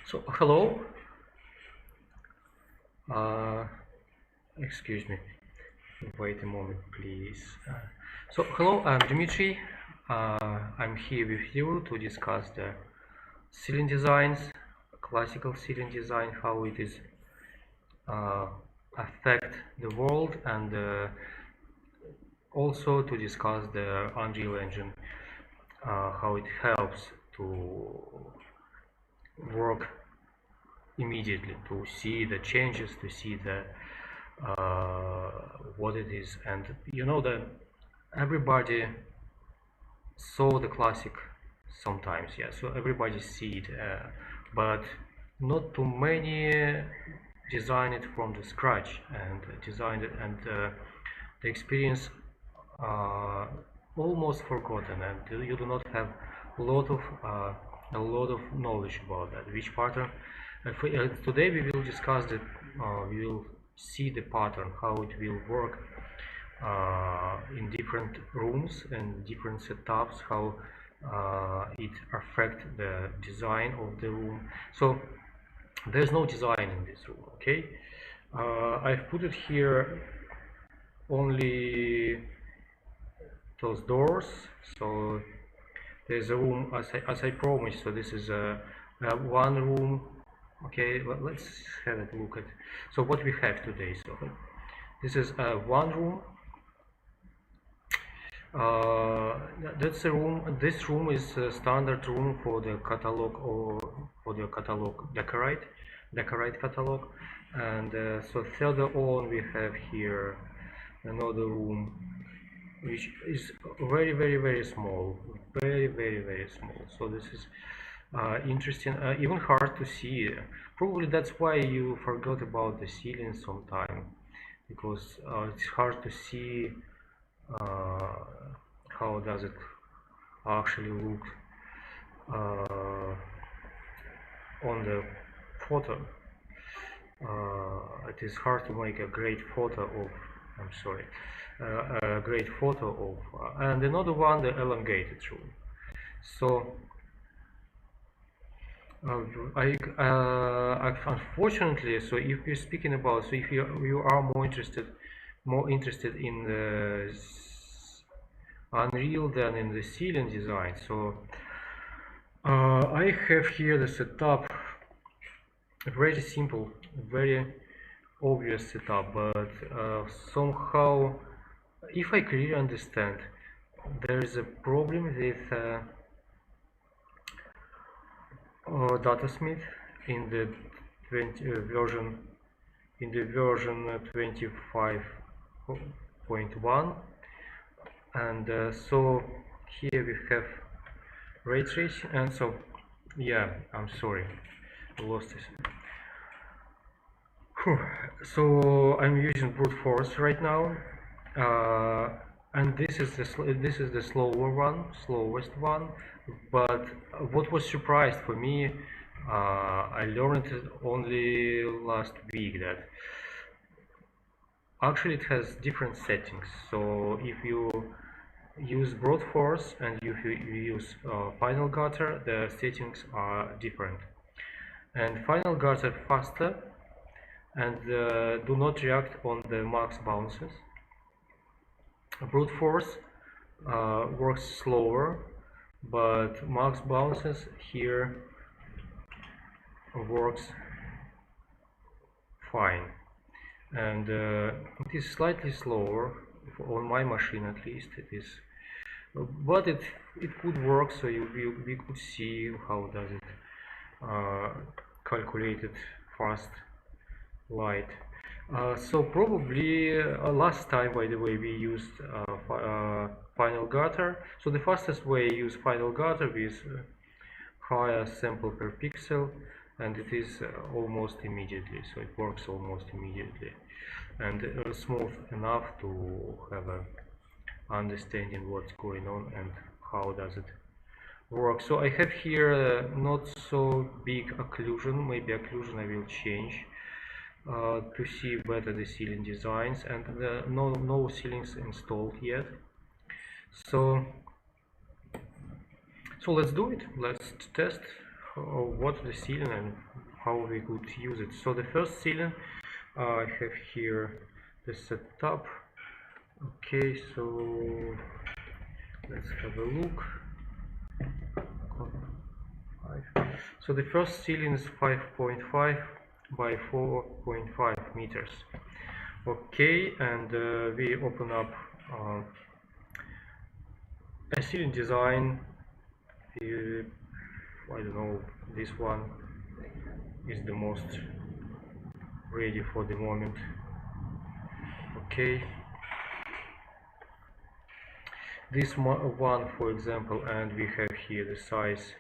So hello, uh, excuse me, wait a moment please. So hello, I'm Dmitry. I'm here with you to discuss the ceiling designs, classical ceiling design, how it is uh, affect the world, and also to discuss the Unreal Engine, how it helps to work immediately, to see the changes, to see the what it is. And you know that everybody saw the classic sometimes, yeah, so everybody see it, but not too many design it from the scratch and designed it, and the experience uh, almost forgotten, and you do not have a lot of knowledge about that which pattern. Today we will discuss that, we will see the pattern, how it will work in different rooms and different setups, how it affect the design of the room. So there's no design in this room, okay? I've put it here only those doors. So there's a room as I promised. So this is a one room. Okay, let's have a look at so what we have today. So this is one room. That's a room. This room is a standard room for the catalog, or for the catalog decorate catalog. And so further on we have here another room which is very small, very small. So this is interesting, even hard to see. Probably that's why you forgot about the ceiling sometime, because it's hard to see uh, how does it actually look on the photo. It is hard to make a great photo of, I'm sorry, a great photo of, and another one, the elongated room. So unfortunately, so if you're speaking about, so if you are more interested in the Unreal than in the ceiling design, so I have here the setup, very simple, very obvious setup, but somehow, if I clearly understand, there is a problem with datasmith in the 20 version, in the version 25.1, and so here we have ray tracing, and so yeah, I'm sorry, I lost this. So I'm using brute force right now, and this is the slowest one. But what was surprised for me, I learned it only last week that actually it has different settings. So if you use brute force and if you use final gutter, the settings are different. And final gutter faster and do not react on the max bounces. Brute force works slower, but max bounces here works fine, and it is slightly slower on my machine, at least it is, but it could work. So we could see how does it calculated fast light. So probably last time, by the way, we used final gutter. So the fastest way use final gutter with higher sample per pixel, and it is almost immediately. So it works almost immediately, and smooth enough to have a understanding what's going on and how does it work. So I have here not so big occlusion. Maybe occlusion I will change to see better the ceiling designs, and no ceilings installed yet. So let's do it. Let's test what the ceiling and how we could use it. So the first ceiling, I have here the setup. Okay, so let's have a look. So the first ceiling is 5.5 by 4.5 meters. Okay, and we open up a ceiling design. I don't know, this one is the most ready for the moment. Okay, this one, for example, and we have here the size.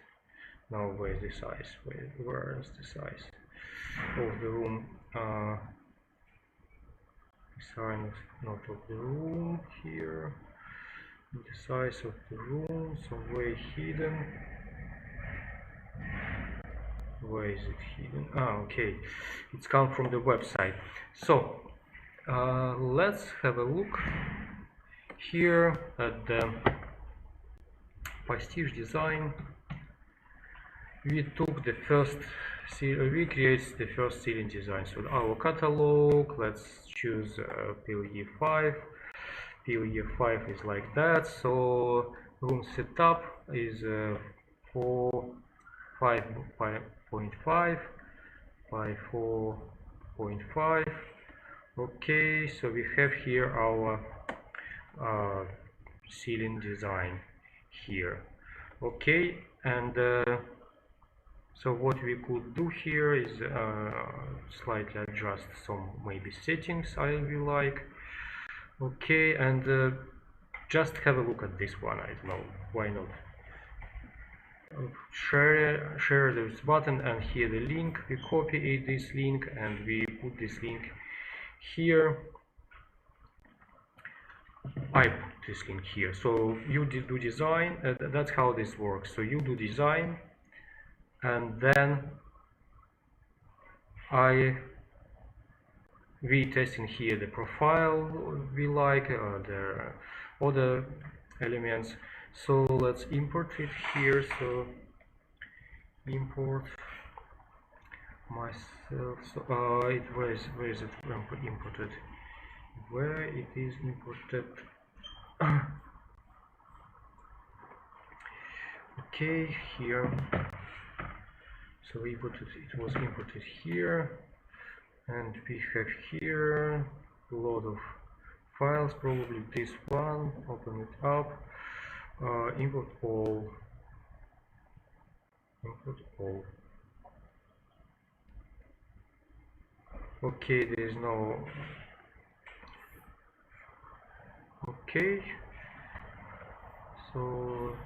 Now where's the size? Where is the size of the room? Design not of the room here. The size of the room somewhere hidden. Where is it hidden? Okay, it's come from the website. So let's have a look here at the Pastiche design. We took the first, we create the first ceiling design. So our catalog, let's choose PLE5. PLE5 is like that. So room setup is 5.5 by 4.5. Okay, so we have here our ceiling design here. Okay, and so what we could do here is slightly adjust some maybe settings I will like. Okay, and just have a look at this one. I don't know, why not? Share this button, and here the link. We copy this link and we put this link here. I put this link here. So you do design. That's how this works. So you do design, and then we testing here the profile we like, the other elements. So let's import it here. So import myself. So where is it imported? Where it is imported? Okay, here. So it was imported here, and we have here a lot of files, probably this one. Open it up, import all, okay, there is no, okay, so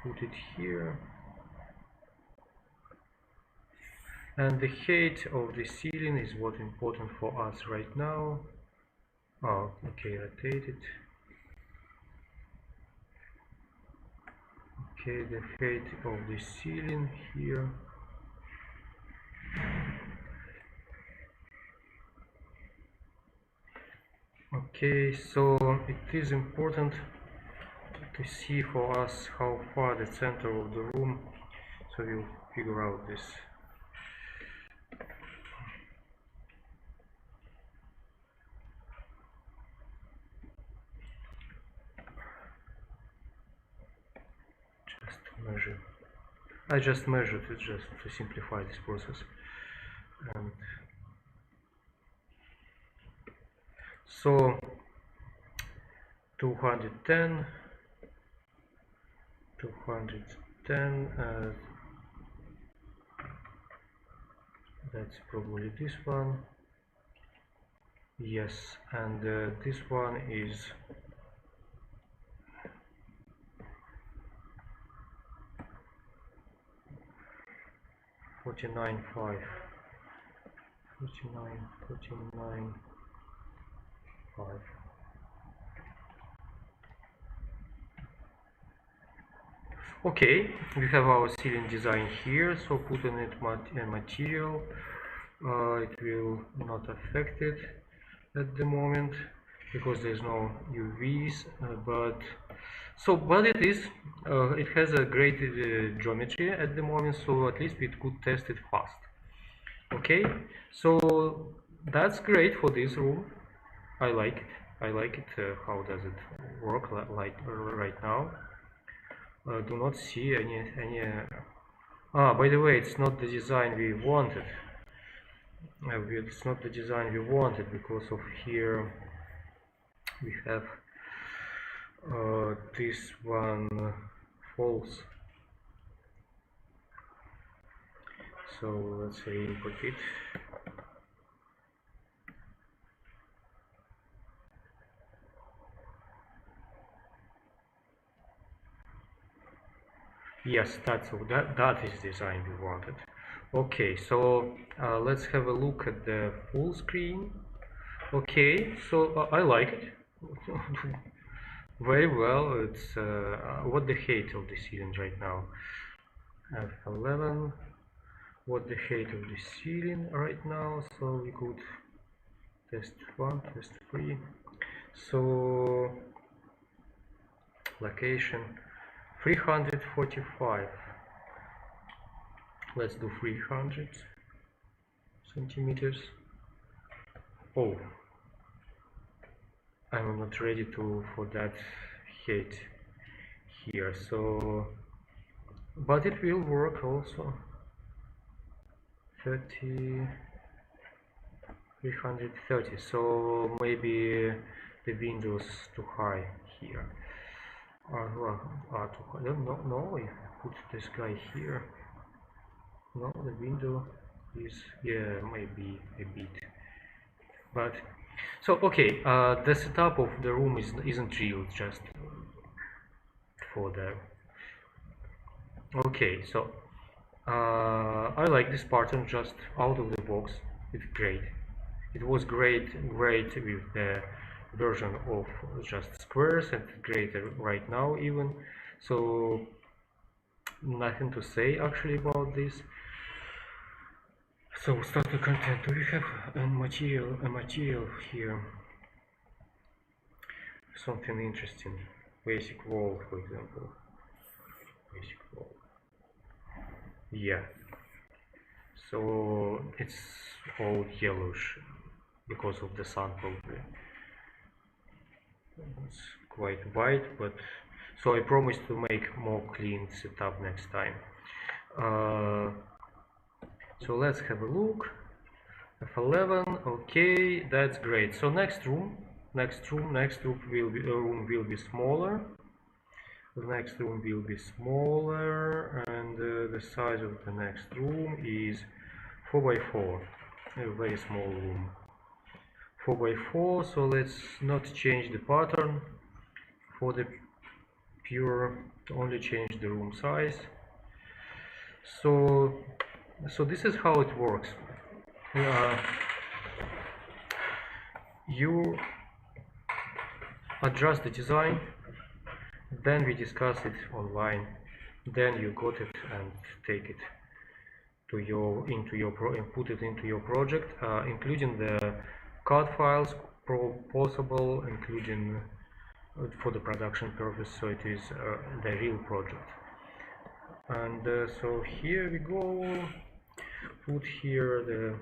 put it here. And the height of the ceiling is what important for us right now. Oh, okay, rotate it. Okay, the height of the ceiling here. Okay, so it is important to see for us how far the center of the room, so we'll figure out this. Measure. I just measured it just to simplify this process. And so 210, that's probably this one. Yes, and this one is 49.5. Okay, we have our ceiling design here, so put in it material. It will not affect it at the moment because there's no UVs, but So but it has a great geometry at the moment, so at least we could test it fast. Okay, so that's great for this room. I like it. I like it. How does it work like right now? Do not see any. By the way, it's not the design we wanted. It's not the design we wanted because of here we have this one false. So let's say import it. Yes, that is design we wanted. Okay, so let's have a look at the full screen. Okay, so I like it very well. It's what the height of the ceiling right now? F11. What the height of the ceiling right now? So we could test 1, test 3. So location 345. Let's do 300 centimeters. Oh, I'm not ready for that height here, so but it will work also. 330, so maybe the windows too high here. Too high. No, if I put this guy here, no, the window is, yeah, maybe a bit. But so okay, the setup of the room isn't real, just for the. Okay, so I like this pattern just out of the box. It's great. It was great with the version of just squares, and great right now even. So nothing to say actually about this. So starter content. Do we have a material here? Something interesting. Basic wall, for example. Basic wall. Yeah. So it's all yellowish because of the sun probably. It's quite white, but so I promise to make more clean setup next time. So let's have a look. F11. Okay, that's great. So next room will be smaller. The next room will be smaller, and the size of the next room is 4 by 4, a very small room. 4 by 4. So let's not change the pattern for the pure, only change the room size. So this is how it works. You adjust the design, then we discuss it online, then you got it and take it to put it into your project, including the CAD files possible, including for the production purpose, so it is the real project. And so here we go, put here the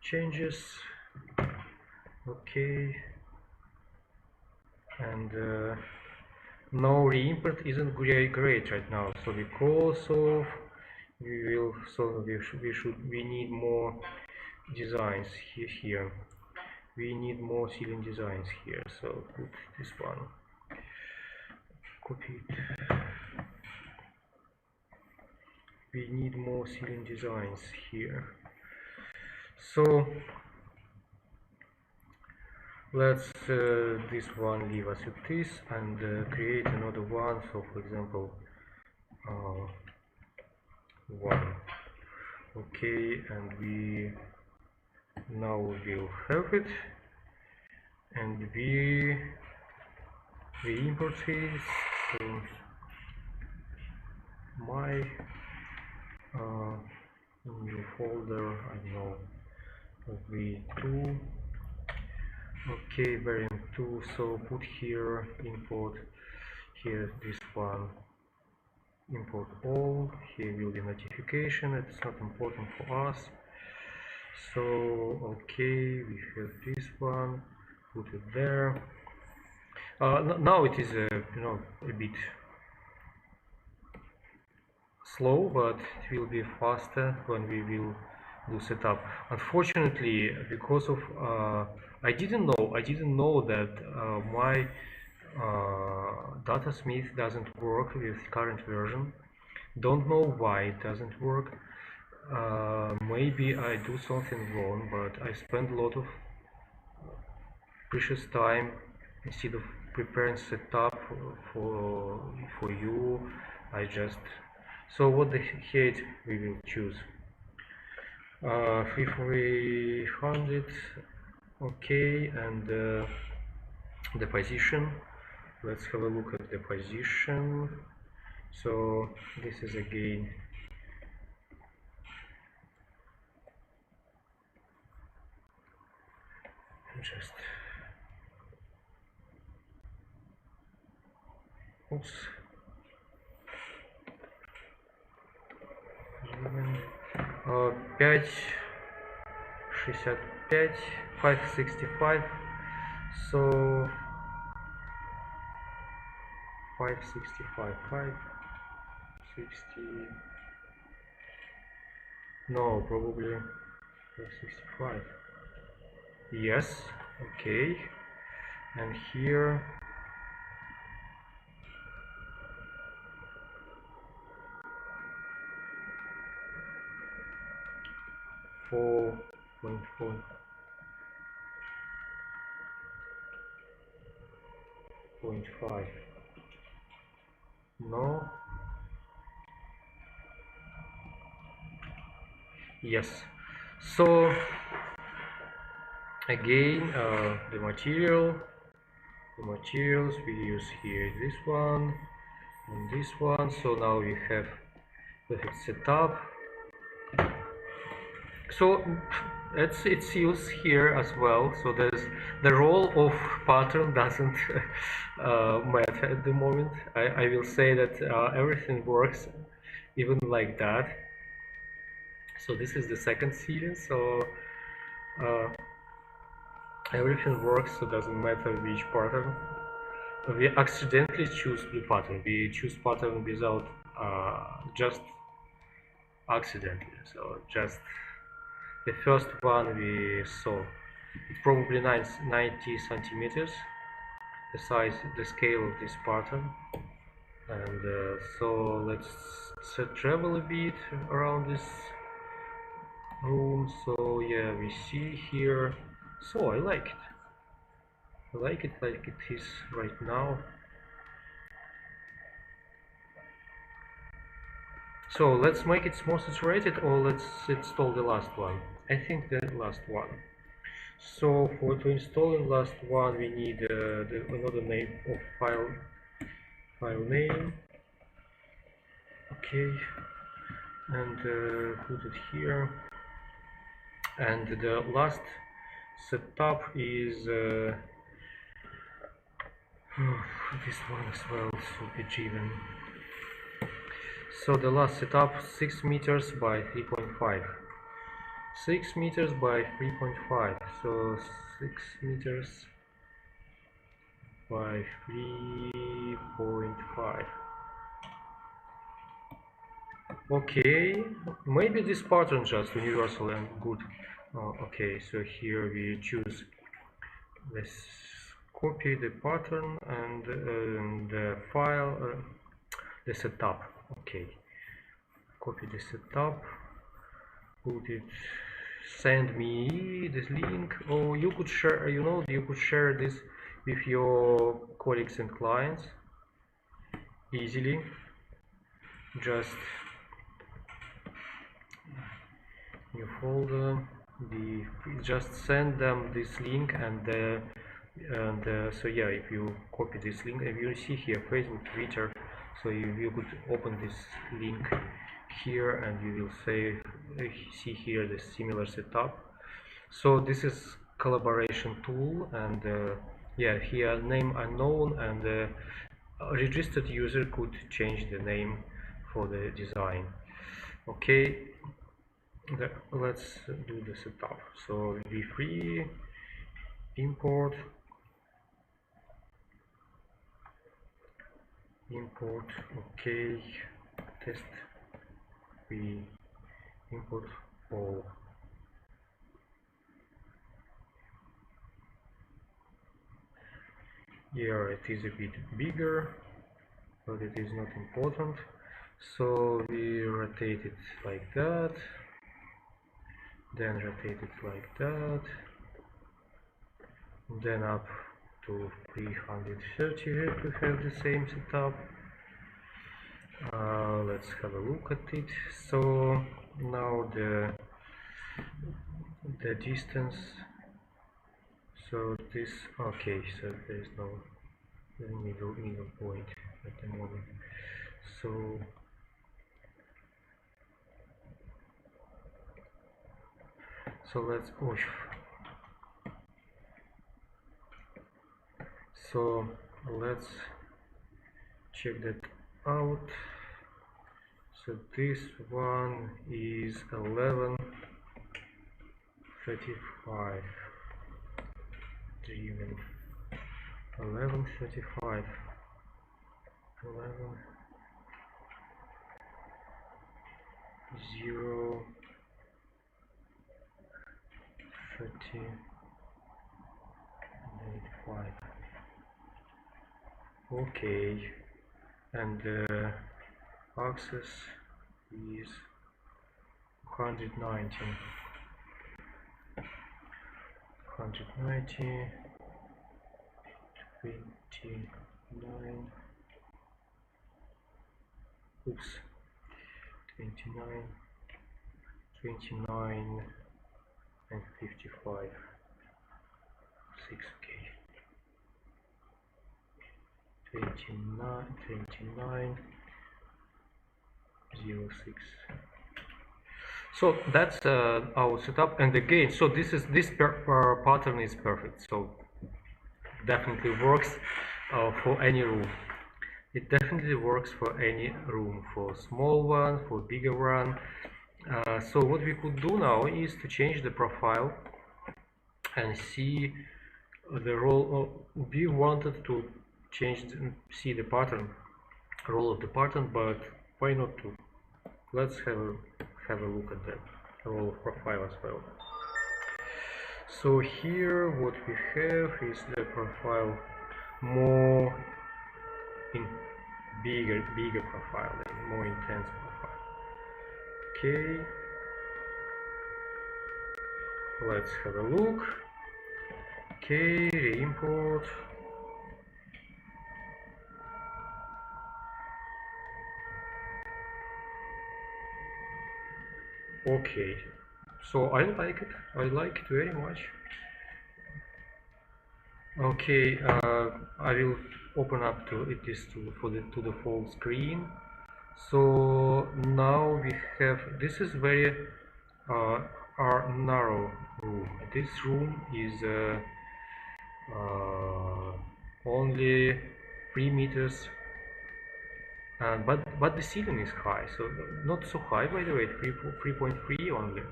changes. Okay, and no re-import isn't great right now, so because of we need more designs here. We need more ceiling designs here, so put this one, copy it. We need more ceiling designs here, so let's this one leave us at this, and create another one. So for example, one. Okay, and we now will have it, and we import this to my new folder. I know v2. Okay, variant 2. So put here import here this one import all. Here will be notification. It's not important for us. So okay, we have this one, put it there. Now it is a bit slow, but it will be faster when we will do setup. Unfortunately, because of I didn't know that my datasmith doesn't work with current version. Don't know why it doesn't work. Maybe I do something wrong, but I spend a lot of precious time instead of preparing setup for you. I just so what the height we will choose 300, okay, and the position, let's have a look at the position. So this is again just oops 565, 565, so 565, 560, no, probably 565, yes, okay, and here 4.5, no, yes. So again the materials we use here this one and this one. So now we have perfect setup. So it's used here as well. So there's the role of pattern doesn't matter at the moment. I will say that everything works even like that. So this is the second series. So everything works. So it doesn't matter which pattern. We accidentally choose the pattern. We choose pattern without just accidentally. So just the first one we saw, it's probably 90 centimeters, the size, the scale of this pattern. And so let's travel a bit around this room. So yeah, we see here. So I like it. I like it like it is right now. So let's make it more saturated, or let's install the last one. I think the last one. So to install the last one, we need another name of file name. Okay, and put it here. And the last setup is this one as well should be given. So the last setup 6 meters by 3.5. 6 meters by 3.5. So 6 meters by 3.5. Okay, maybe this pattern just universal and good. Okay, so here we choose this, copy the pattern and the file, the setup. Okay, copy the setup, put it, send me this link. Or you could share, you could share this with your colleagues and clients easily. Just new folder, just send them this link, and so yeah, if you copy this link, if you see here Facebook, Twitter, so you could open this link here and you will see here the similar setup. So this is collaboration tool, and yeah, here name unknown, and registered user could change the name for the design. Okay, let's do the setup. So v3 import okay, test we import all. Here it is a bit bigger, but it is not important. So we rotate it like that, then rotate it like that, then up to 330 to have the same setup. Let's have a look at it. So now the distance, so this, okay, so there is no middle point at the moment. So let's push. So let's check that out. So this one is 1135 driven 1135 11 0 35. Okay, and the axis is 190 29 oops 29 and 55 6k 29 06. So that's our setup, and again, so this pattern is perfect, so definitely works for any room. It definitely works for any room, for small one, for bigger one. So what we could do now is to change the profile and see the role. We wanted to see the pattern, role of the pattern, but why not to? Let's have a look at the role of profile as well. So here what we have is the profile more in bigger profile, more intense profile. Okay, let's have a look. Okay, re-import. Okay, so I like it. I like it very much. Okay, I will open up to it is to the full screen. So now we have, this is very our narrow room. This room is only 3 meters, but the ceiling is high, so not so high, by the way. 3.3 only.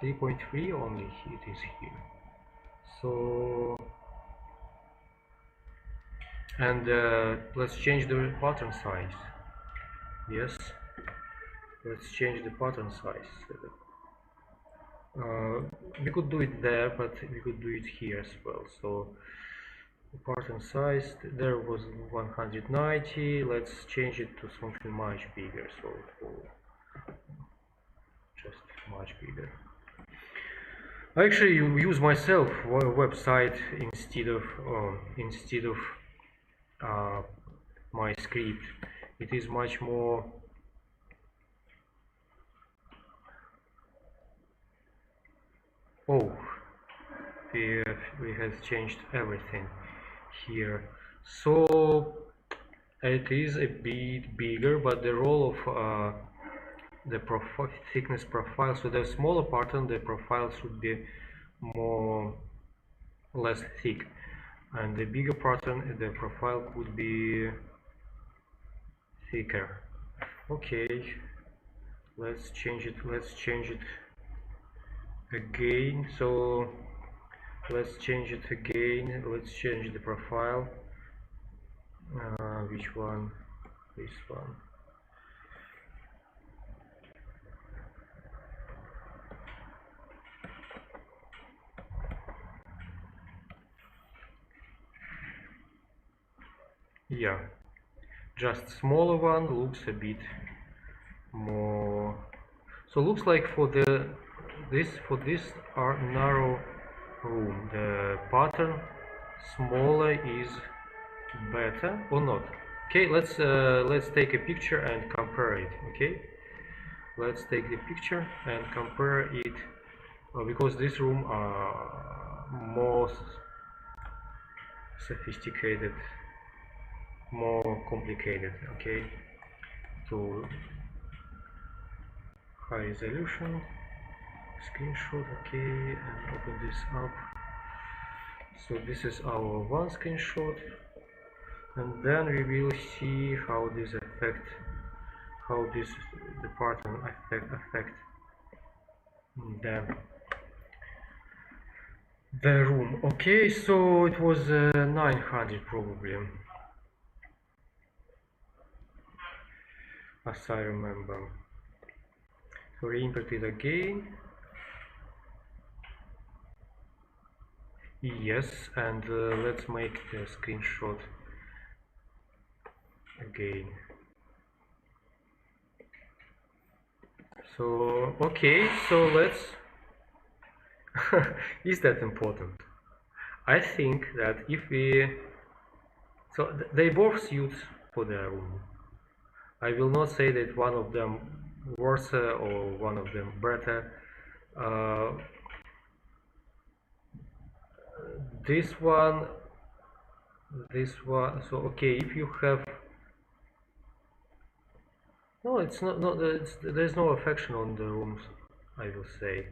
3.3 only it is here. So, and let's change the pattern size. Yes, let's change the pattern size. We could do it there, but we could do it here as well. So the pattern size there was 190. Let's change it to something much bigger. So just much bigger. I actually use myself a website instead of my script. It is much more we have changed everything here, so it is a bit bigger, but the role of the thickness profile, so the smaller pattern, the profile should be less thick. and the bigger pattern, the profile could be thicker. Okay, let's change it again. So let's change it again. Let's change the profile. Which one? This one. Yeah, just smaller one looks a bit more. So looks like for this are narrow room, the pattern smaller is better or not. Okay, let's take a picture and compare it. Okay, let's take the picture and compare it because this room are more sophisticated, more complicated. Okay, to high resolution screenshot. Okay, and open this up. So this is our one screenshot, and then we will see how this the pattern affect the room. Okay, so it was 900 probably, as I remember. So re-import it again. Yes, and let's make the screenshot again. So okay, so let's is that important? I think that if we they both suit for the room. I will not say that one of them worse or one of them better. This one, so okay, if you have no, it's not, there's no affection on the rooms, I will say.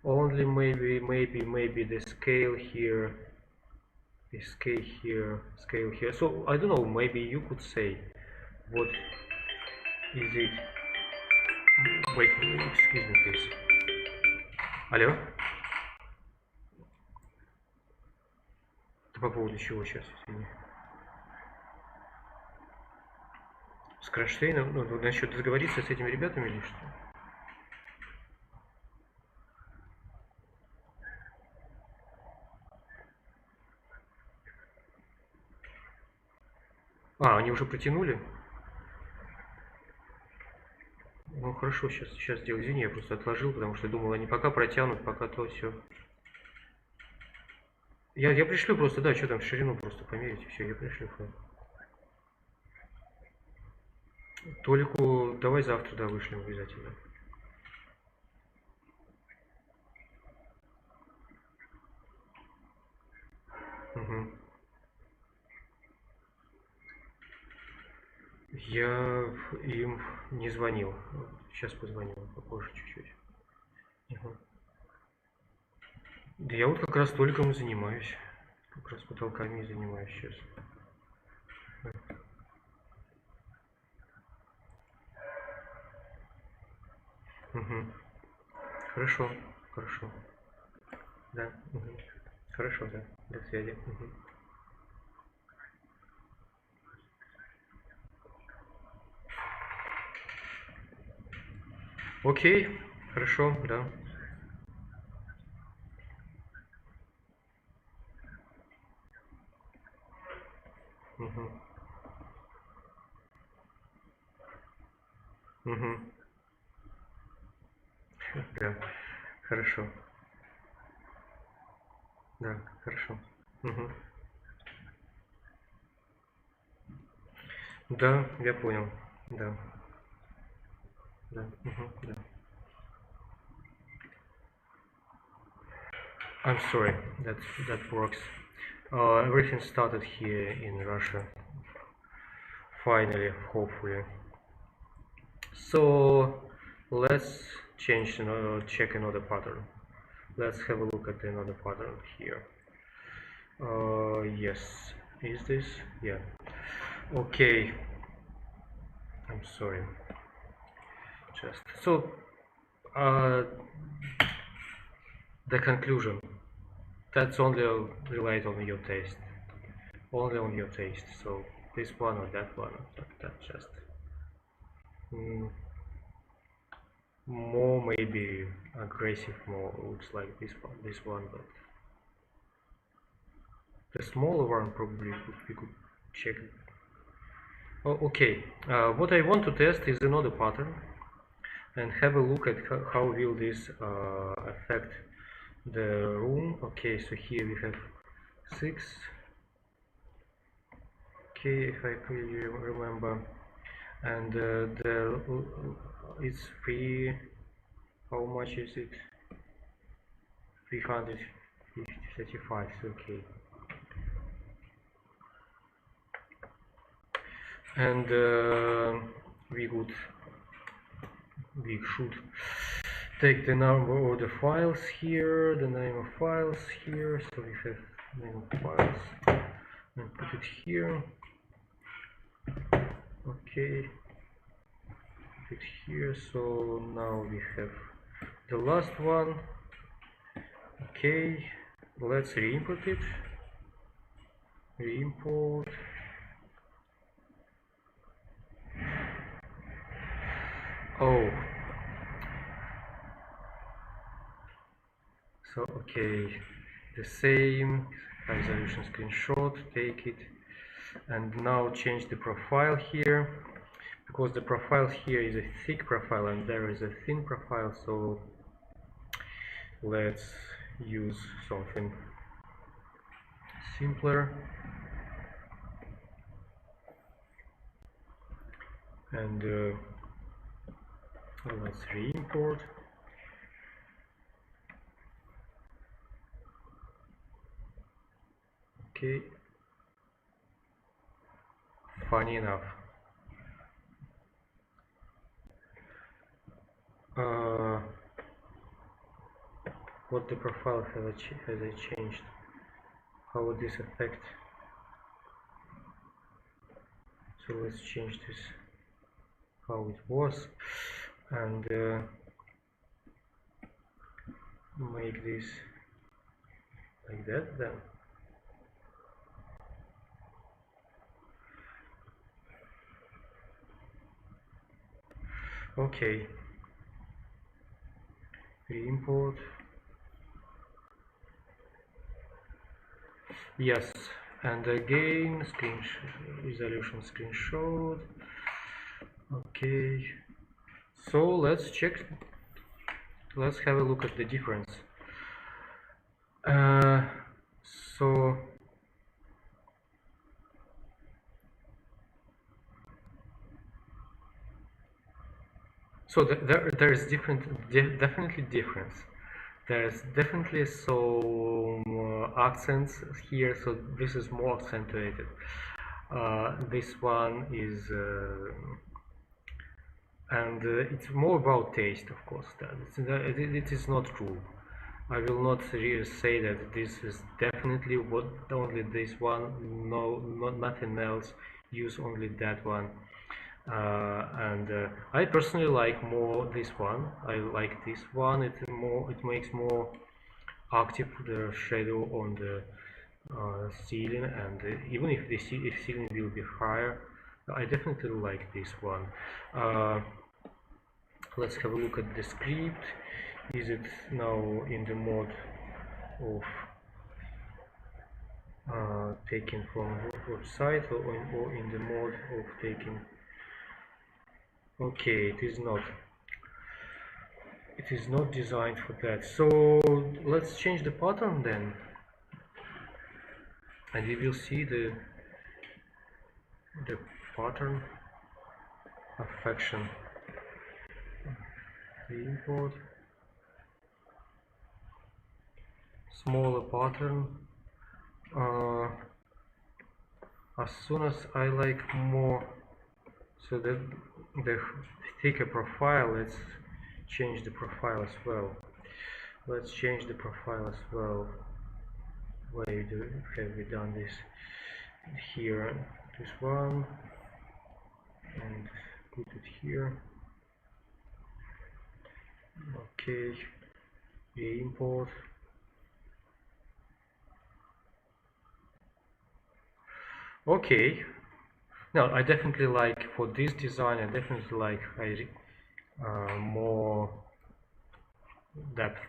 Only maybe the scale here, scale here. So I don't know, maybe you could say what is it. Wait, excuse me please. Алло? Ты по поводу чего сейчас, извини? С Кронштейном? Ну, насчет договориться с этими ребятами или что? А, они уже протянули? Ну хорошо, сейчас сделаю. Извини, я просто отложил, потому что думал, они пока протянут, пока то все. Я пришлю просто, да, что там, ширину просто померить, все, я пришлю. Толику давай завтра, да, вышлем обязательно. Угу. Я им не звонил. Сейчас позвоню, попозже чуть-чуть. Угу. Да я вот как раз толиком и занимаюсь. Как раз потолками и занимаюсь сейчас. Угу. Хорошо, хорошо. Да. Угу. Хорошо, да. До связи. Угу. Окей, хорошо, да. Угу. Угу. Да, хорошо. Да, хорошо. Угу. Да, я понял. Да. Да. Угу. Да. I'm sorry, that works. Everything started here in Russia. Finally, hopefully. So let's check another pattern. Let's have a look at another pattern here. Yes, is this? Yeah. Okay, I'm sorry. Just so the conclusion. That's only relied on your taste. Only on your taste. So this one or that one, that just mm, more maybe aggressive. More looks like this one, but the smaller one probably we could check. Oh, okay. What I want to test is another pattern and have a look at how will this affect the room. Okay, so here we have 6. Okay, if I clearly remember, and it's free. How much is it? 335. Okay, and we should take the number of the files here, the name of files here. So we have name of files and put it here. Okay, put it here. So now we have the last one. Okay, let's re-import it. Re-import. Oh, so okay, the same resolution screenshot, take it, and now change the profile here, because the profile here is a thick profile and there is a thin profile, so let's use something simpler. And let's re-import. Okay, funny enough, what the profile has I changed? How would this affect? So let's change this how it was and make this like that then. Okay, re-import. Yes, and again resolution screenshot. Okay, so let's check, let's have a look at the difference. So there is definitely difference. There's definitely some accents here, so this is more accentuated. This one is and it's more about taste, of course. It is not true. I will not really say that this is definitely what only this one. No, nothing else. Use only that one. And I personally like more this one. I like this one. It makes more active the shadow on the ceiling, and even if the ceiling will be higher, I definitely like this one. Let's have a look at the script. Is it now in the mode of taken from website or in the mode of taking? Okay, it is not. It is not designed for that. So let's change the pattern then, and we will see the pattern affection. Import smaller pattern. As soon as I like more, so the thicker profile, let's change the profile as well. Let's change the profile as well. have we done this? Here, this one, and put it here. Okay, we import. Okay, now I definitely like, for this design, I definitely like more depth.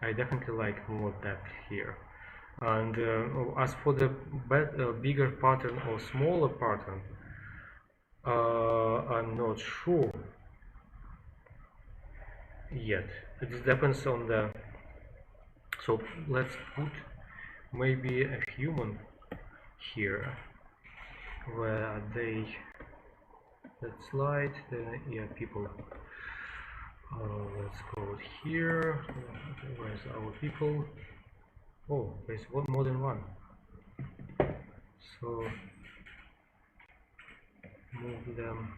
I definitely like more depth here. And as for the bigger pattern or smaller pattern, I'm not sure yet. It depends on the. So let's put maybe a human here. Where are they? Let's slide. Yeah, people. Let's go here. Where's our people? Oh, there's more than one. So move them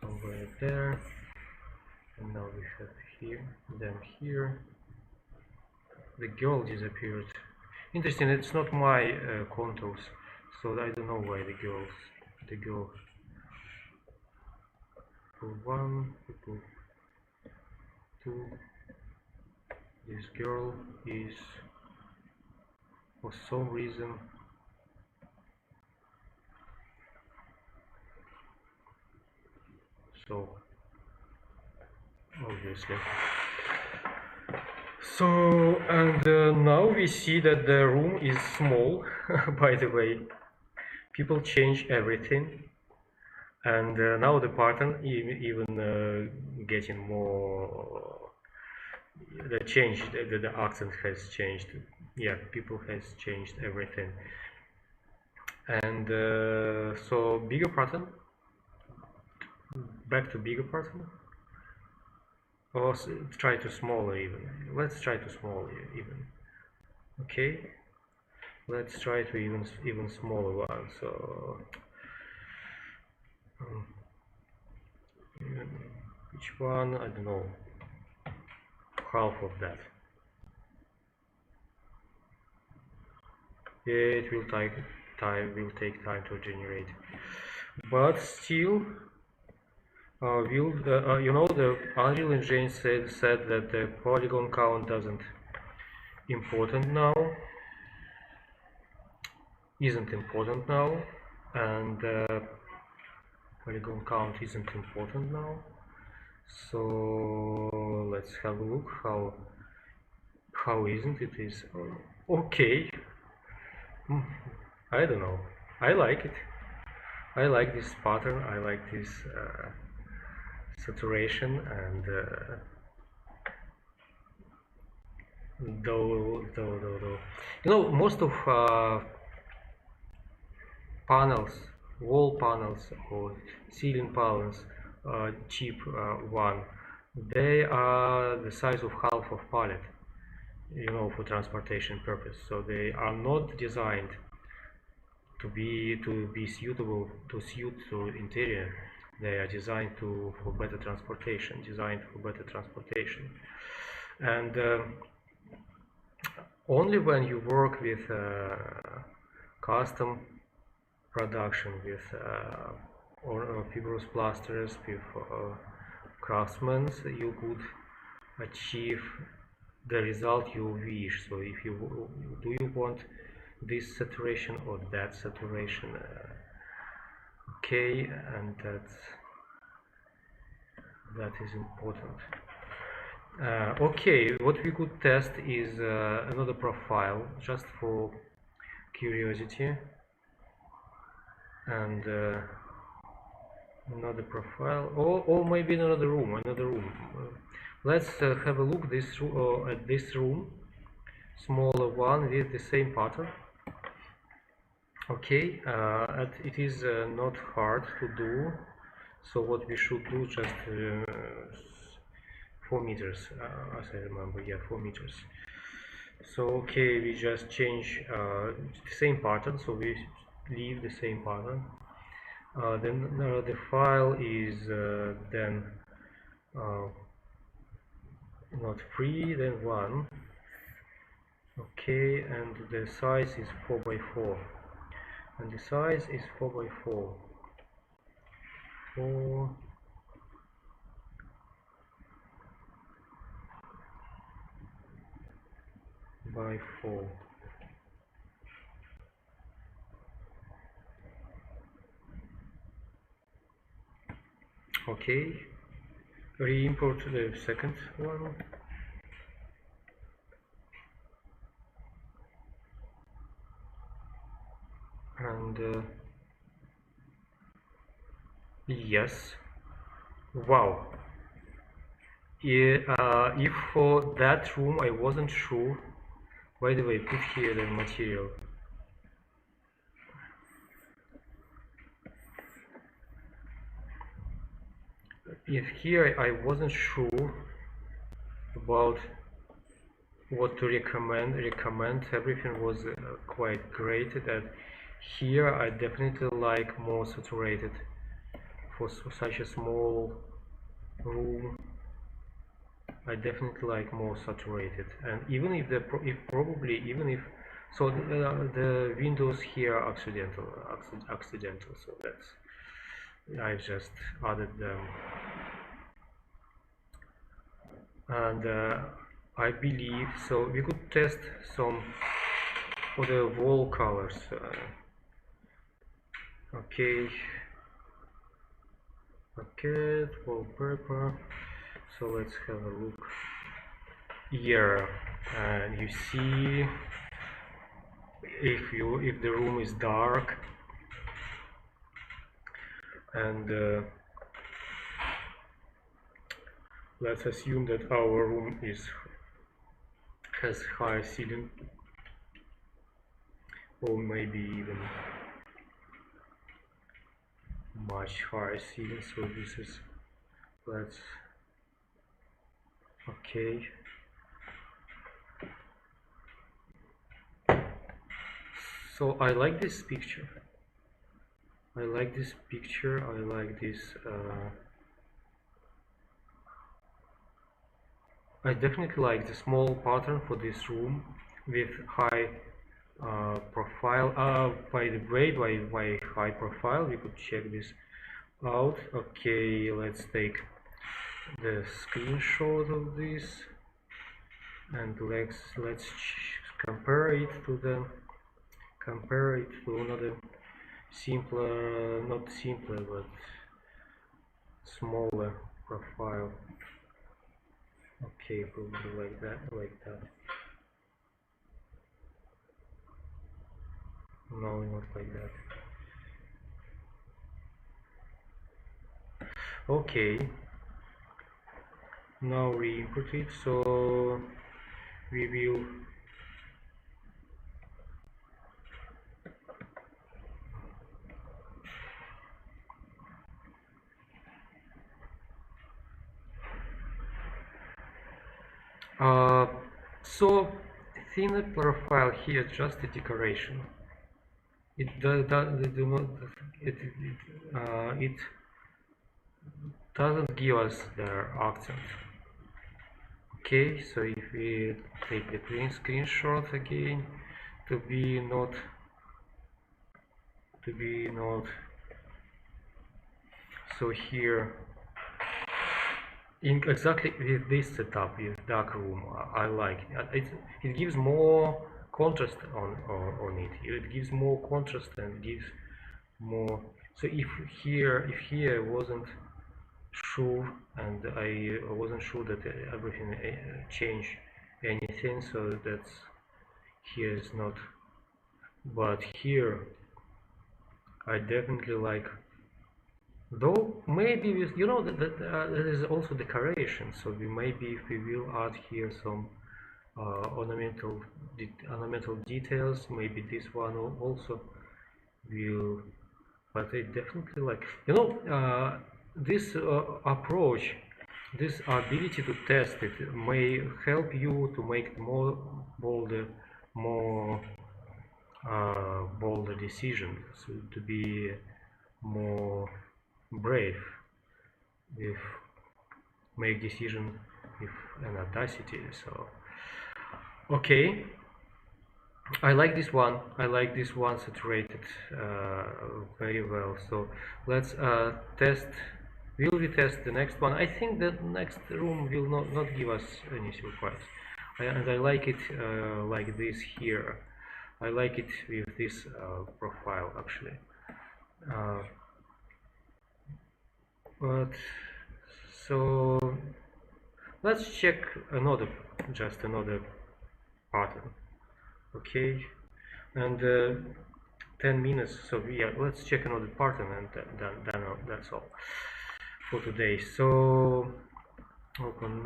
somewhere there. And now we have them here. The girl disappeared. Interesting. It's not my contours, so I don't know why the girl. People one, people two. This girl is, for some reason, so obviously. So, and now we see that the room is small. By the way, people change everything, and now the pattern even getting more. The change, the accent has changed. Yeah, people has changed everything, and so bigger pattern. Back to bigger pattern. Or try to smaller even. Let's try to smaller even. Okay. Let's try to even smaller one. So which one? I don't know. Half of that. It will take time to generate, but still, you know, the Unreal Engine said that the polygon count isn't important now, and polygon count isn't important now. So let's have a look how isn't it is. Okay. I don't know. I like it. I like this pattern. I like this saturation, and though you know, most of panels, wall panels or ceiling panels, cheap one, they are the size of half of pallet, you know, for transportation purpose. So they are not designed to be suitable to suit to interior. They are designed for better transportation, and only when you work with custom production, with or fibrous plasters, with craftsmen, you could achieve the result you wish. So if you want this saturation or that saturation, okay, and that is important. Okay, what we could test is another profile, just for curiosity, and another profile, or maybe another room. Let's have a look at this room, smaller one with the same pattern. Okay, it is not hard to do. So what we should do, just 4 meters, as I remember. Yeah, 4 meters. So okay, we just change the same pattern, so we leave the same pattern. Then the file is then not 3, then 1. Okay, and the size is 4 by 4, and the size is 4 by 4. 4 by 4. Okay, re-import the second one. And yes, wow. Yeah, if for that room I wasn't sure. By the way, put here the material. If here I wasn't sure about what to recommend, everything was quite great. That here I definitely like more saturated for such a small room. I definitely like more saturated, and even if the windows here are accidental, so that's, I just added them. And I believe so we could test some of the wall colors. Okay, wallpaper. So let's have a look here, and you see if the room is dark, and let's assume that our room has high ceiling, or maybe even much higher ceiling. So this is, let's, okay. So I like this picture. I like this picture. I like this. I definitely like the small pattern for this room with high profile. By the way, by high profile, we could check this out. Okay, let's take the screenshot of this, and let's compare it to another simpler, not simpler, but smaller profile. Okay, probably like that. No, not like that. Okay, now we input it, so we will so thinner profile here, just a decoration. It doesn't give us the accent. Okay, so if we take the clean screenshot again, to be not so here in exactly with this setup with dark room, I like it. It gives more contrast on it. It gives more contrast and gives more. So if here wasn't sure, and I wasn't sure that everything changed anything, so that's here is not. But here I definitely like. Though maybe with, there is also decoration, so we will add here some ornamental details. Maybe this one also will, but I definitely like, this approach, this ability to test it may help you to make more more bolder decisions, so to be more brave with make decision with an audacity. So okay, I like this one. I like this one saturated very well. So let's test. Will we test the next one? I think the next room will not give us any surprise. And I like it like this here. I like it with this profile actually. Uh, but so let's check just another pattern. Okay, and 10 minutes. So yeah, let's check another pattern, and then that's all for today. So open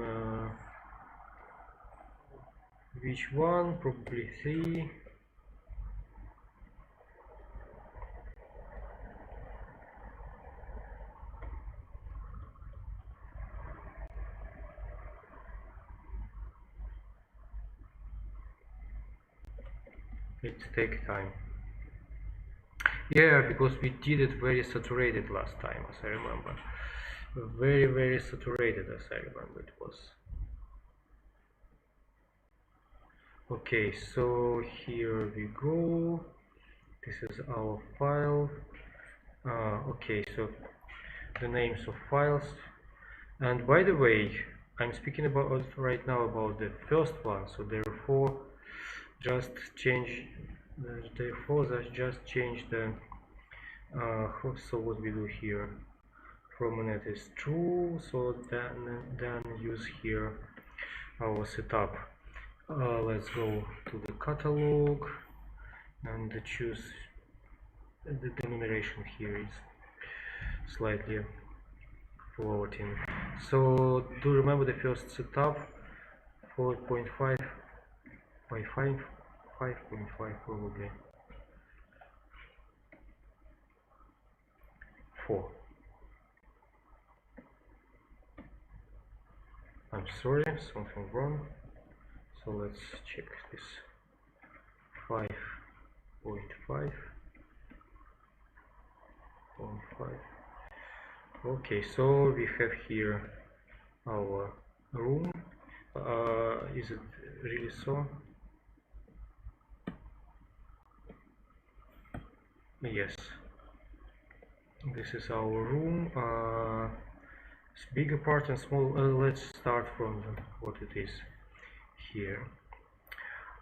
which one? Probably 3. It takes time. Yeah, because we did it very saturated last time, as I remember. Very saturated, as I remember it was. Okay, so here we go. This is our file. Okay, so the names of files. And by the way, I'm speaking about right now about the first one. So therefore, just change. Therefore, just change the. So what we do here? Prominent is true. So then use here our setup. Let's go to the catalog and choose the enumeration here is slightly floating. So do remember the first setup 4.5 by 5.5 probably 4. I'm sorry, something wrong. So let's check this 5.5. Okay, so we have here our room. Is it really so? Yes, this is our room. It's bigger part and small. Let's start from what it is here.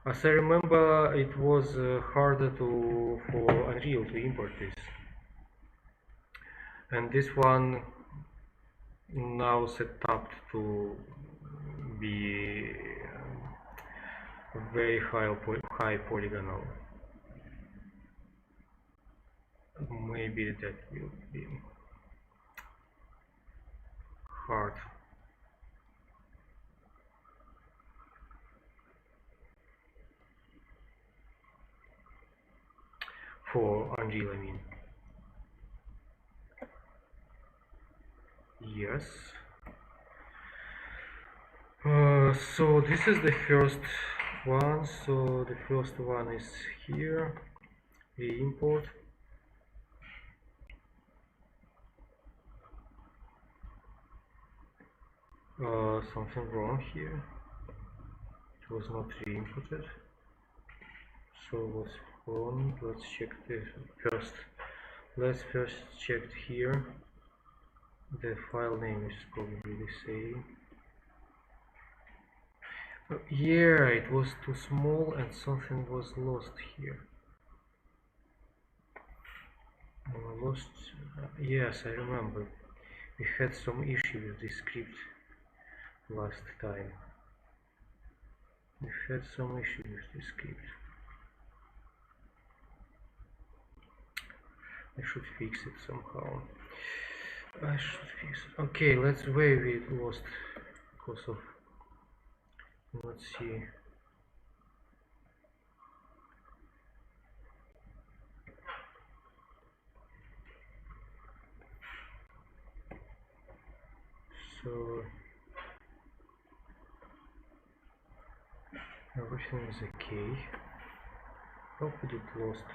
As I remember, it was harder for Unreal to import this, and this one now set up to be very high polygonal. Maybe that will be hard. For Unreal, I mean. Yes. So this is the first one. So the first one is here. We import. Something wrong here. It was not re-imported. So what's wrong? Let's check this first. Let's first check here. The file name is probably the same. Yeah, it was too small and something was lost here. Yes, I remember. We had some issue with this script last time. We had some issue with this script. I should fix it somehow. I should fix it. Okay, let's where we lost because of. Let's see. So everything is okay. How could it lost?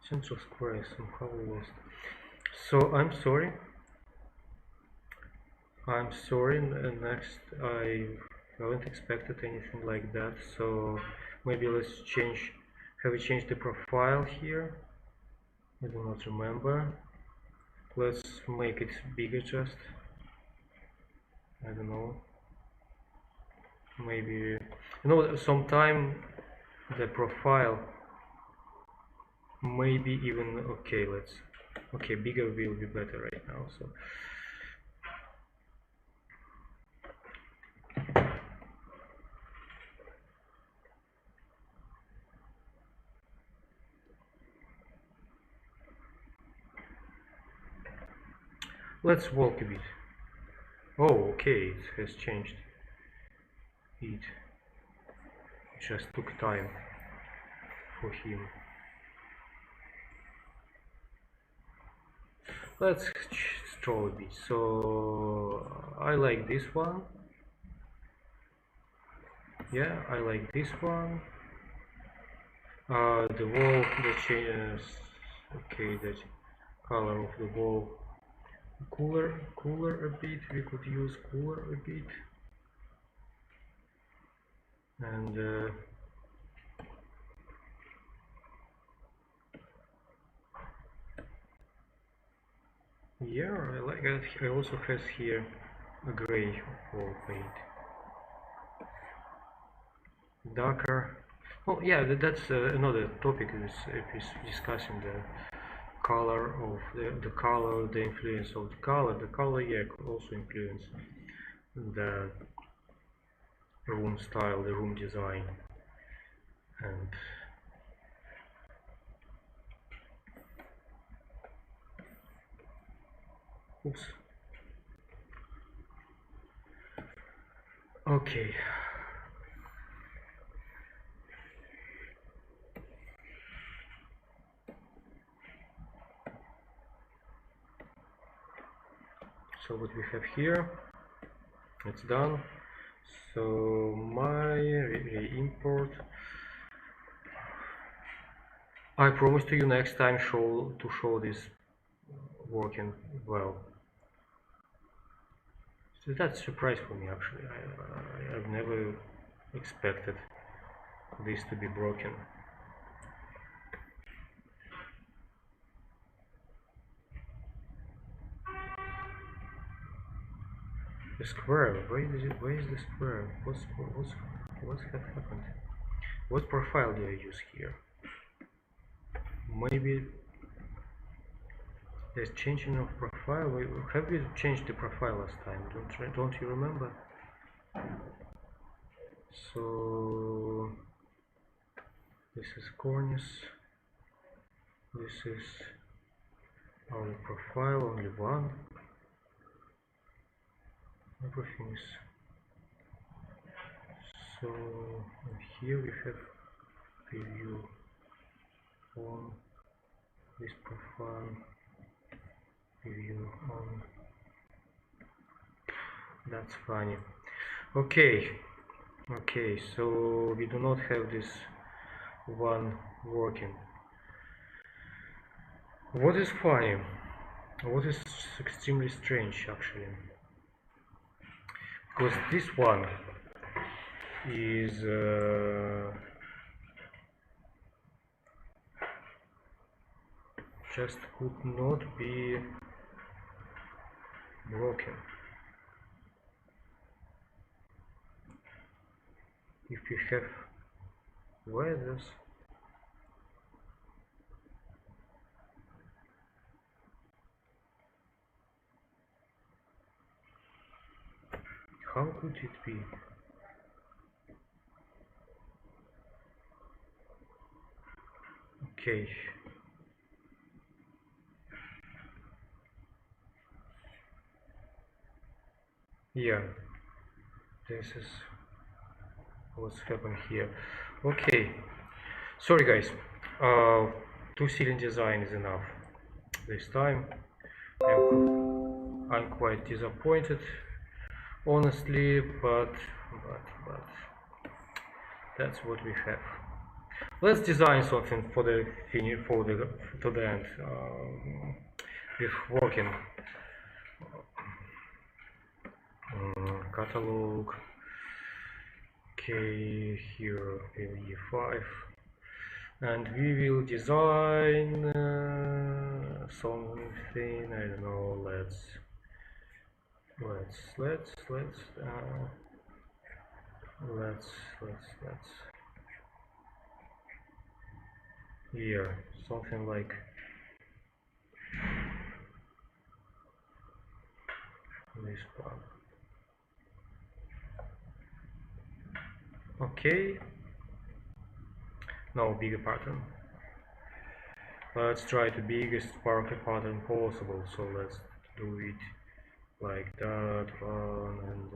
sense of square is somehow lost. So I'm sorry. Next, I haven't expected anything like that. So maybe let's change. Have we changed the profile here? I do not remember. Let's make it bigger just. I don't know. Maybe, sometime the profile maybe even okay, bigger will be better right now. So let's walk a bit. Oh, okay, it has changed. It just took time for him. Let's stroll a bit. So I like this one. Yeah, I like this one. The wall, the changes. Okay, the color of the wall. Cooler a bit. We could use cooler a bit. And yeah, I like it. I also has here a gray wall paint. Darker. Oh yeah, that's another topic is discussing the color of the color, the influence of the color. The color, yeah, could also influence the room style, the room design, and oops. Okay. So what we have here, it's done. So my re-import. I promise to you next time to show this working well. So that's a surprise for me actually. I've never expected this to be broken. The square, where is it? Where is the square? What has happened? What profile do I use here? Maybe there's changing of profile. Have we changed the profile last time? Don't you remember? So this is cornice. This is our profile, only one. Everything is so. Here we have preview on this profile. Preview on. That's funny. Okay. Okay, so we do not have this one working. What is funny? What is extremely strange actually? Because this one is just could not be broken. If you have weathers, how could it be? Okay. Yeah, this is what's happened here. Okay, sorry guys, two ceiling design is enough this time. I'm quite disappointed, honestly, but that's what we have. Let's design something for the to the end with working catalog. Okay, here LE5, and we will design something. I don't know. Let's here something like this one. Okay, now bigger pattern. Let's try the biggest sparkly pattern possible. So let's do it like that one, and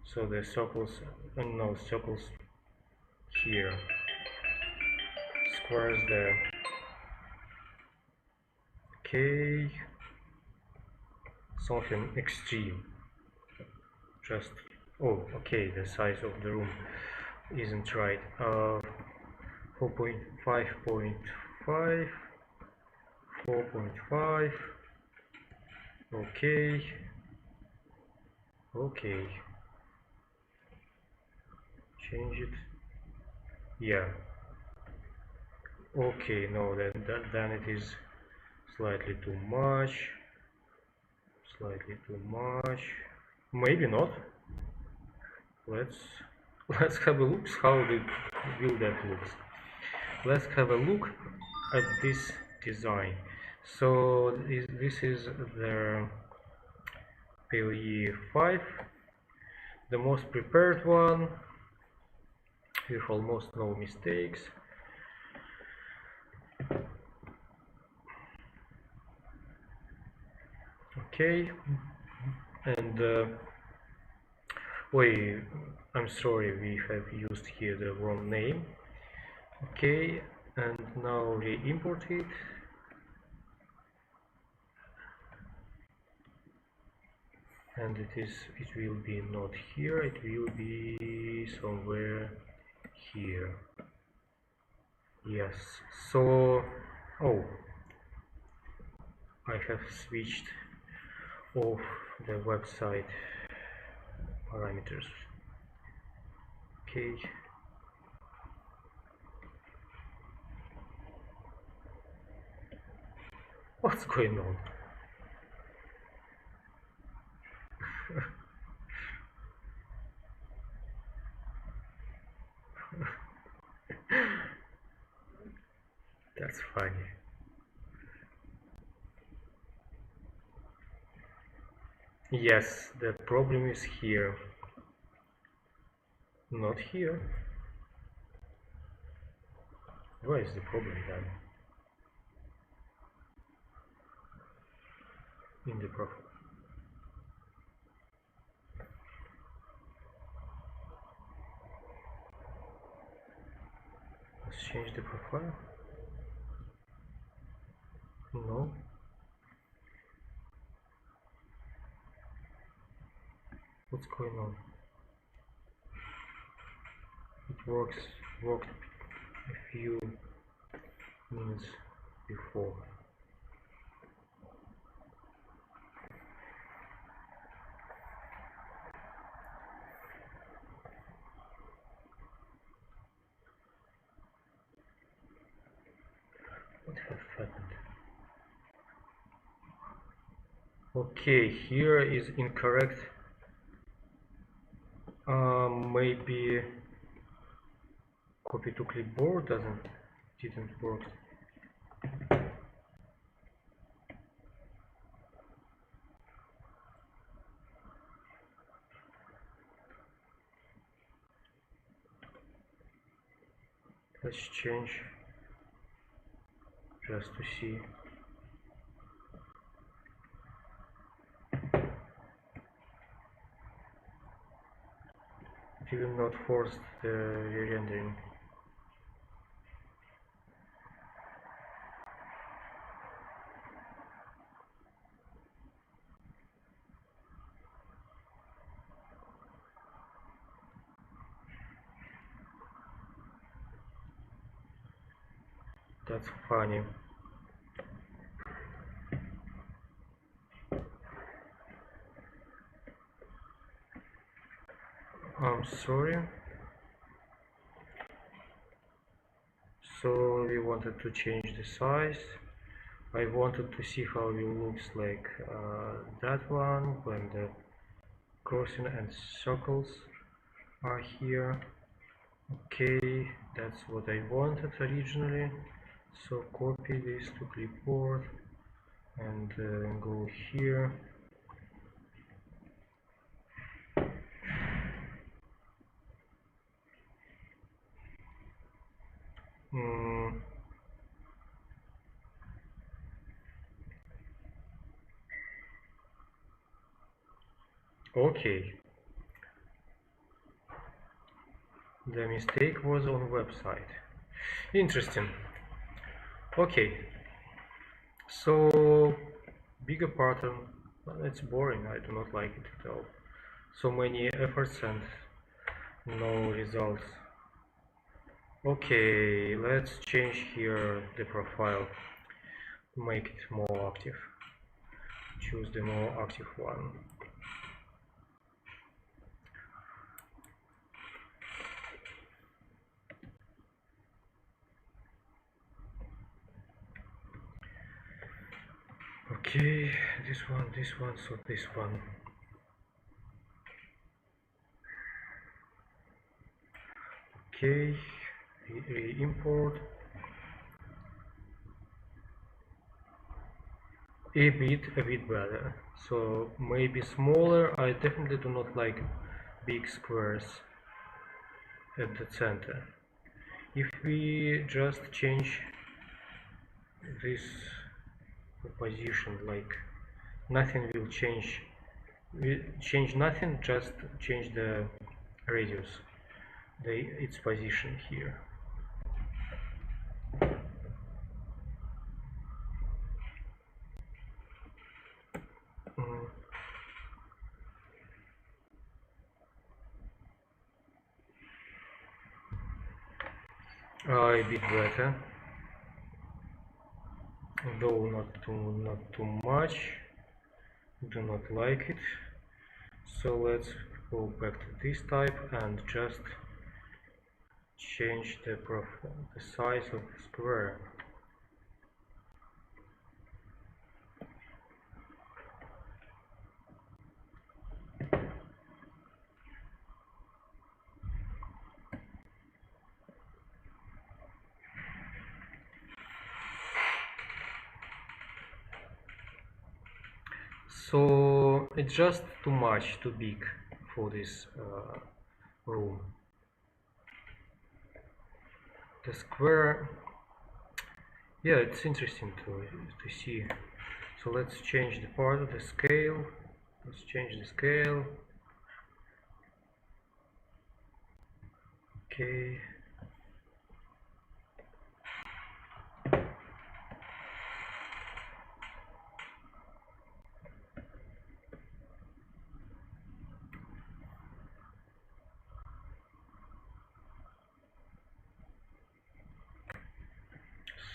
so the circles and no circles here, squares there. Okay, something extreme. Just okay, the size of the room isn't right. 4.5.5, 4.5. Okay, okay, change it. Yeah. Okay, no, then it is slightly too much. Slightly too much. Maybe not. Let's have a look how will that looks. Let's have a look at this design. So this is the PLE5, the most prepared one with almost no mistakes. Okay, and wait, I'm sorry, we have used here the wrong name. Okay, and now we import it. And it will be not here, it will be somewhere here. Yes, so I have switched off the website parameters. Okay, what's going on? That's funny. Yes, the problem is here, not here. Where is the problem then? In the profile. Let's change the profile. No. What's going on? It worked a few minutes before. What has happened? Okay, here is incorrect. Maybe copy to clipboard didn't work. Let's change just to see. It will not force the re-rendering. That's funny. I'm sorry. So we wanted to change the size. I wanted to see how it looks like that one when the crossing and circles are here. Okay, that's what I wanted originally. So copy this to clipboard and go here. Okay. The mistake was on website. Interesting. Okay. So bigger pattern. It's boring. I do not like it at all. So many efforts and no results. Okay, let's change here the profile to make it more active. Choose the more active one. Okay, this one, so this one. Okay, re-import. A bit better. So maybe smaller. I definitely do not like big squares at the center. If we just change this position, like nothing will change. We change nothing, just change the radius, its position here. A bit better, though not too much. Do not like it. So let's go back to this type and just change the size of the square. So it's just too much, too big for this room. The square, yeah, it's interesting to see. So let's change the part of the scale. Let's change the scale. Okay.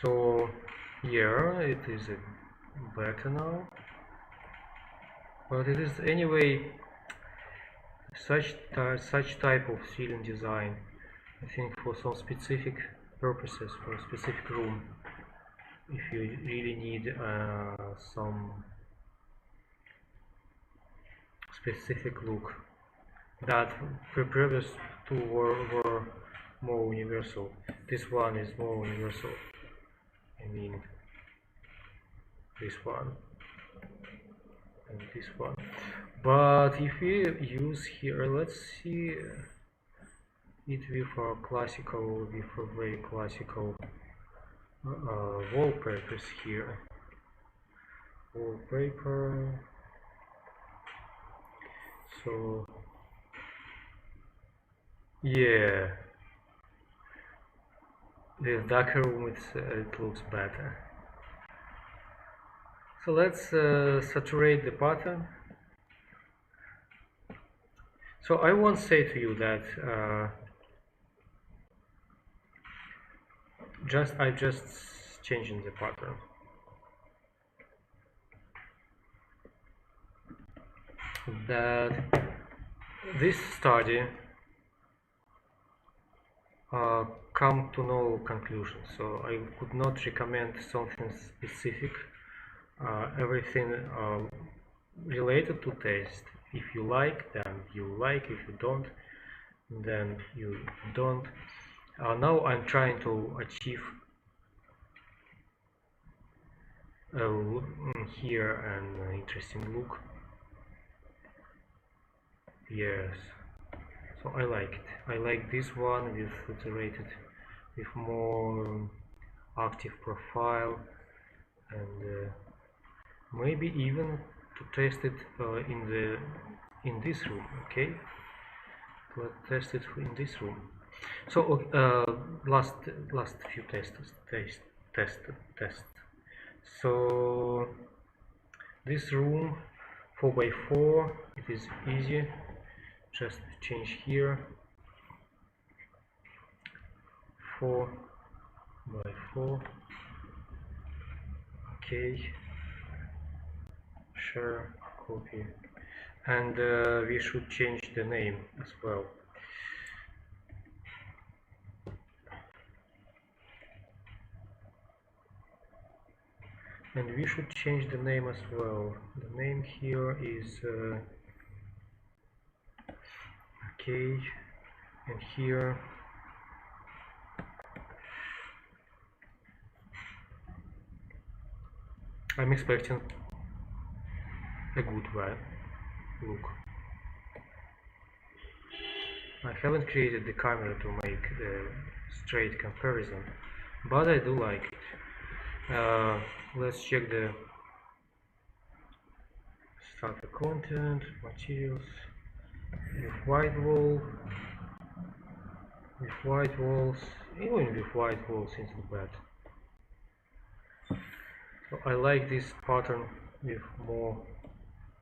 So yeah, it is better now, but it is anyway such type of ceiling design, I think, for some specific purposes, for a specific room, if you really need some specific look. That previous two were more universal. This one is more universal. I mean, this one and this one. But if we use here, let's see it with a very classical wallpapers here. Wallpaper. So yeah, the darker room it looks better. So let's saturate the pattern. So I won't say to you that I just changing the pattern. That this study come to no conclusion, so I could not recommend something specific. Everything related to taste. If you like, then you like. If you don't, then you don't. Now I'm trying to achieve here an interesting look. Yes, so I like it. I like this one with iterated, with more active profile, and maybe even to test it in this room. Okay, let's test it in this room. So last few test. So this room 4x4, it is easy. Just change here 4x4. Okay, share, copy, and we should change the name as well. And we should change the name as well. The name here is okay, and here I'm expecting a good look. I haven't created the camera to make the straight comparison, but I do like it. Let's check the starter content, materials, with white walls, even with white walls isn't bad. So I like this pattern with more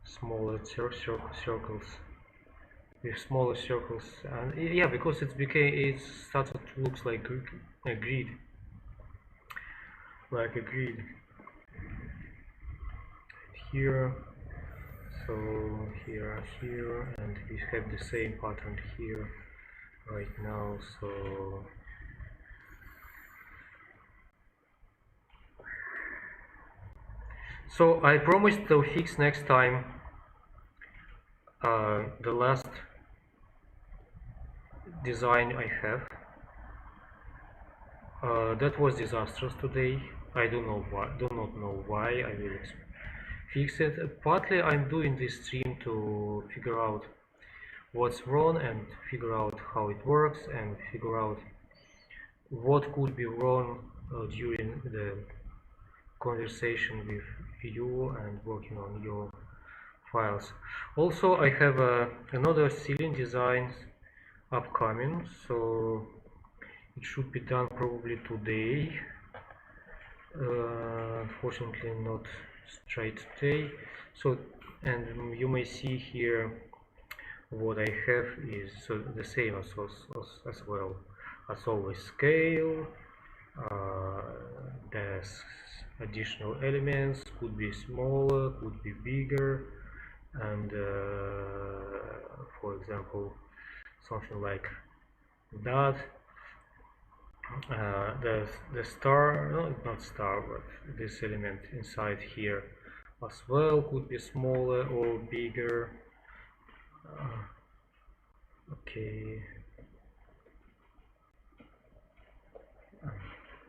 smaller circles, and yeah, because it started to look like a grid, here. So here, and we have the same pattern here right now. So I promised to fix next time the last design I have. That was disastrous today. I do not know why. I will fix it. Partly I'm doing this stream to figure out what's wrong and figure out how it works and figure out what could be wrong during the conversation with you and working on your files. Also, I have another ceiling design upcoming, so it should be done probably today. Unfortunately not straight today. So, and you may see here what I have is the same as well as always. Scale, there's additional elements, could be smaller, could be bigger, and for example something like that. There's the star, no, not star, but this element inside here as well could be smaller or bigger.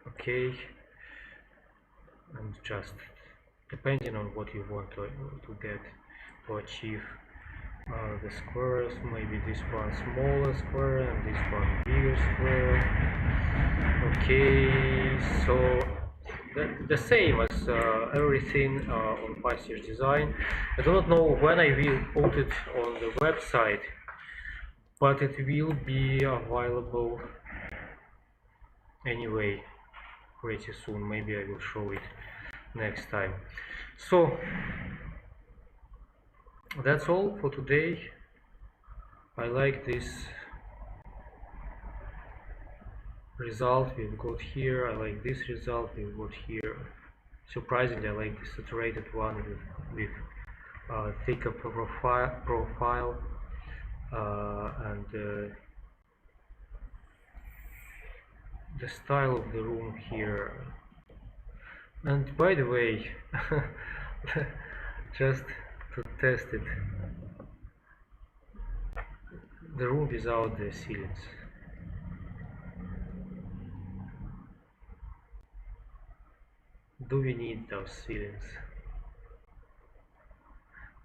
Okay, and just depending on what you want to achieve the squares, maybe this one smaller square and this one bigger square. Okay, so the same as everything on Pastiche.design. I do not know when I will put it on the website, but it will be available anyway pretty soon. Maybe I will show it next time. So that's all for today. I like this result we've got here. I like this result we've got here. Surprisingly, I like the saturated one with thicker profile and the style of the room here. And by the way, just to test it, the room without the ceilings. Do we need those ceilings?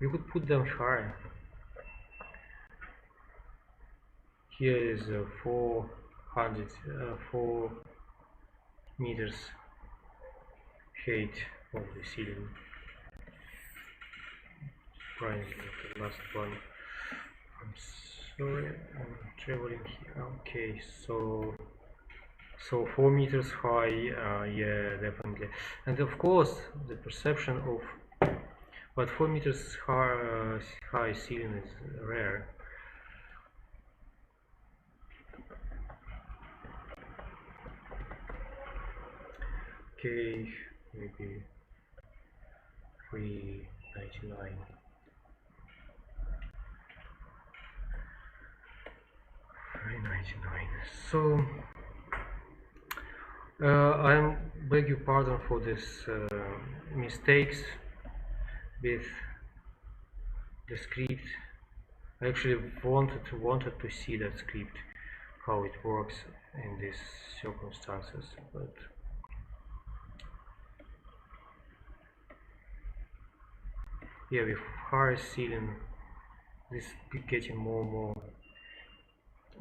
We could put them higher. Here is 4 meters height of the ceiling. Right, the last one. I'm sorry, I'm traveling here. Okay, so 4 meters high, yeah, definitely. And of course, the perception of, but 4 meters high ceiling is rare. Okay, maybe 399. So I beg your pardon for this mistakes with the script. I actually wanted to see that script, how it works in these circumstances, but yeah, with higher ceiling, this is getting more and more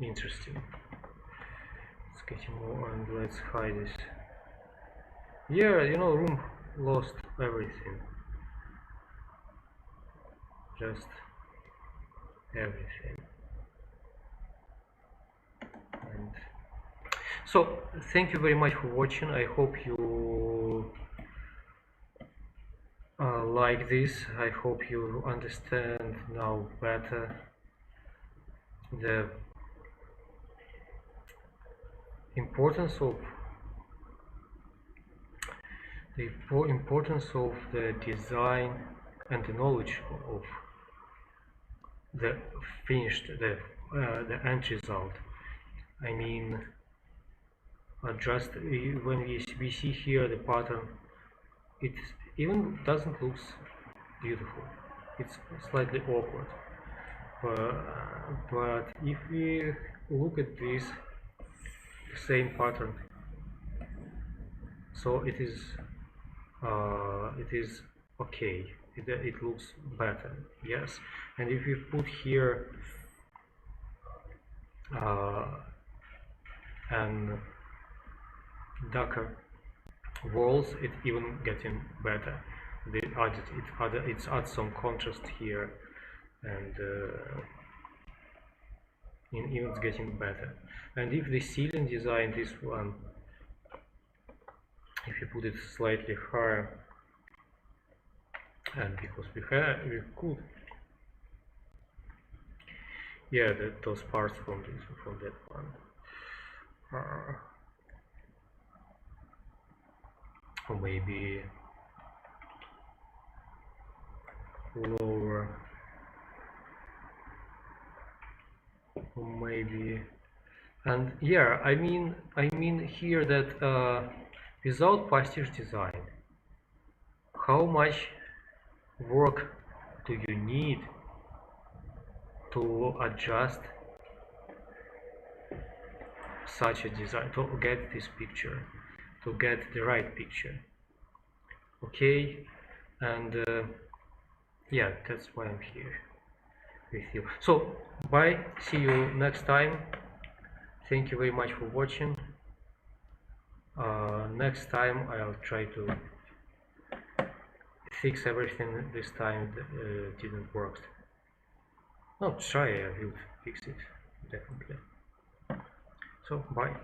interesting. It's getting more, and let's hide this. Yeah, you know, room lost everything. Just everything. And so, thank you very much for watching. I hope you like this. I hope you understand now better the importance of the design and the knowledge of the finished, the end result. I mean, just when we see here the pattern, it even doesn't look beautiful. It's slightly awkward. But if we look at this same pattern, so it is okay. It looks better, yes. And if we put here and darker walls, it even getting better. It adds some contrast here, and even it's getting better. And if the ceiling design, this one, if you put it slightly higher, and because we could, yeah, those parts from that one or maybe lower, or maybe, and yeah, I mean here that without Pastiche design, how much work do you need to adjust such a design, to get this picture, to get the right picture? Okay, and yeah, that's why I'm here with you. So bye, see you next time. Thank you very much for watching. Next time I'll try to fix everything this time didn't work. No, try, I will fix it definitely. So bye.